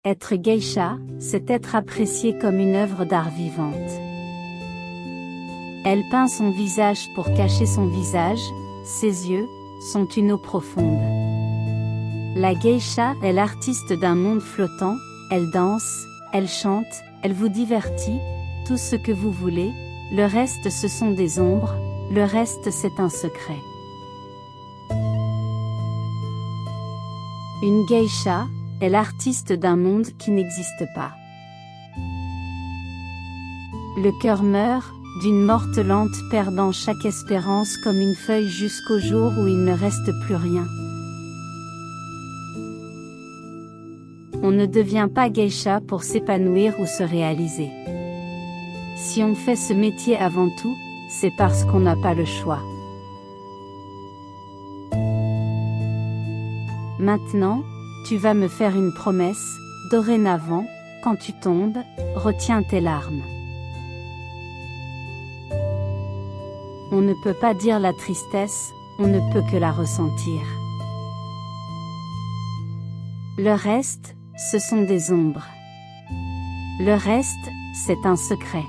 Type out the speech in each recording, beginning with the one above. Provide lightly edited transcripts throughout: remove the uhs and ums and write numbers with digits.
Être geisha, c'est être apprécié comme une œuvre d'art vivante. Elle peint son visage pour cacher son visage, ses yeux sont une eau profonde. La geisha est l'artiste d'un monde flottant, elle danse, elle chante, elle vous divertit, tout ce que vous voulez, le reste ce sont des ombres, le reste c'est un secret. Une geisha est l'artiste d'un monde qui n'existe pas. Le cœur meurt, d'une morte lente perdant chaque espérance comme une feuille jusqu'au jour où il ne reste plus rien. On ne devient pas geisha pour s'épanouir ou se réaliser. Si on fait ce métier avant tout, c'est parce qu'on n'a pas le choix. Maintenant, tu vas me faire une promesse, dorénavant, quand tu tombes, retiens tes larmes. On ne peut pas dire la tristesse, on ne peut que la ressentir. Le reste, ce sont des ombres. Le reste, c'est un secret.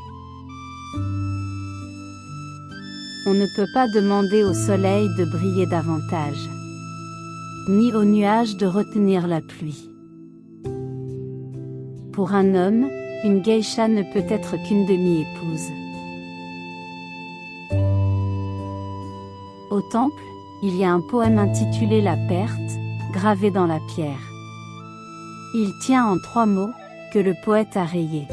On ne peut pas demander au soleil de briller davantage, ni aux nuages de retenir la pluie. Pour un homme, une geisha ne peut être qu'une demi-épouse. Au temple, il y a un poème intitulé La perte, gravé dans la pierre. Il tient en 3 mots, que le poète a rayés.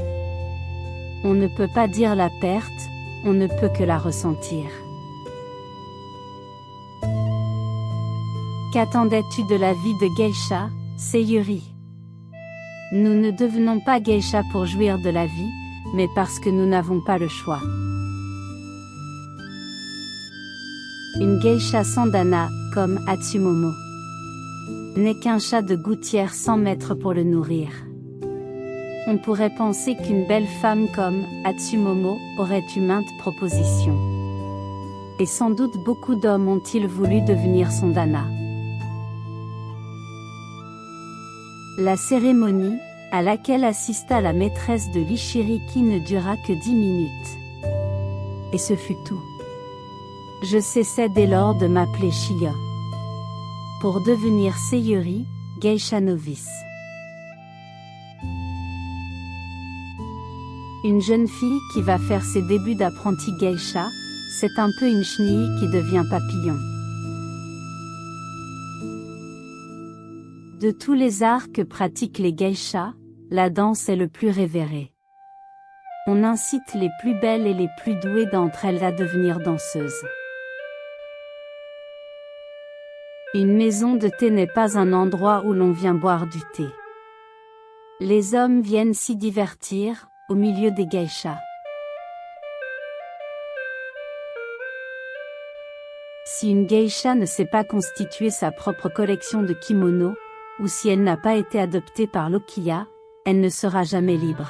On ne peut pas dire la perte, on ne peut que la ressentir. Qu'attendais-tu de la vie de geisha, Sayuri? Nous ne devenons pas geisha pour jouir de la vie, mais parce que nous n'avons pas le choix. Une geisha sans dana, comme Atsumomo, n'est qu'un chat de gouttière sans maître pour le nourrir. On pourrait penser qu'une belle femme comme Atsumomo aurait eu maintes propositions. Et sans doute beaucoup d'hommes ont-ils voulu devenir son dana. La cérémonie, à laquelle assista la maîtresse de l'Ichiriki ne dura que 10 minutes. Et ce fut tout. Je cessai dès lors de m'appeler Shiya. Pour devenir Sayuri, geisha novice. Une jeune fille qui va faire ses débuts d'apprenti geisha, c'est un peu une chenille qui devient papillon. De tous les arts que pratiquent les geishas, la danse est le plus révéré. On incite les plus belles et les plus douées d'entre elles à devenir danseuses. Une maison de thé n'est pas un endroit où l'on vient boire du thé. Les hommes viennent s'y divertir, au milieu des geishas. Si une geisha ne sait pas constituer sa propre collection de kimonos, ou si elle n'a pas été adoptée par l'Okiya, elle ne sera jamais libre.